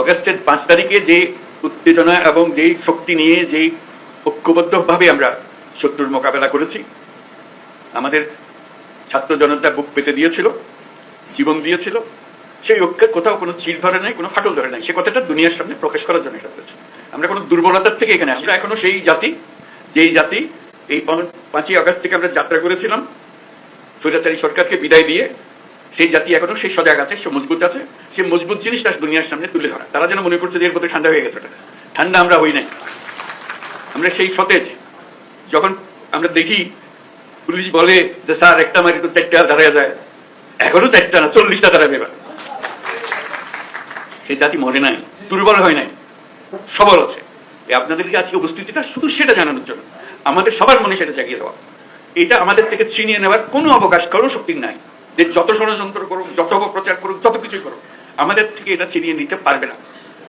অগাস্টের 5 তারিখে যে উত্তেজনা এবং যেই শক্তি নিয়ে যেই ঐক্যবদ্ধভাবে আমরা শত্রুর মোকাবেলা করেছি, আমাদের ছাত্র জনতা বুক পেতে দিয়েছিল, জীবন দিয়েছিল, সেই ঐক্যের কোথাও কোনো চির ধরে নাই, কোনো ফাটল ধরে নাই। সে কথাটা দুনিয়ার সামনে প্রকাশ করার জন্য এটা করেছে। আমরা কোনো দুর্বলতার থেকে এখানে আমরা এখনো সেই জাতি, যেই জাতি এই 5ই আগস্ট থেকে আমরা যাত্রা করেছিলাম স্বৈরাচারী সরকারকে বিদায় দিয়ে, সেই জাতি এখনো সেই সজাগ আছে, সে মজবুত আছে। সে মজবুত জিনিসটা দুনিয়ার সামনে তুলে ধরা। তারা যেন মনে করছে যে এর প্রতি ঠান্ডা হয়ে গেছে। ঠান্ডা আমরা হই নাই, আমরা সেই সতেজ। যখন আমরা দেখি পুলিশ বলে যে স্যার একটা মারি তো 4টা দাঁড়ায় যায়, এখনো 4টা না 40টা দাঁড়াবে। এবার সেই জাতি মরে নাই, দুর্বল হয় নাই, সবল আছে। আপনাদেরকে আজকে উপস্থিতিটা শুধু সেটা জানানোর জন্য, আমাদের সবার মনে সেটা জাগিয়ে দেওয়া। এটা আমাদের থেকে ছিনিয়ে নেওয়ার কোনো অবকাশ, কোনো শক্তি নাই। যে যত ষড়যন্ত্র করুক, যত অপপ্রচার করুক, যত কিছুই করুক, আমাদের থেকে এটা ছিনিয়ে নিতে পারবে না।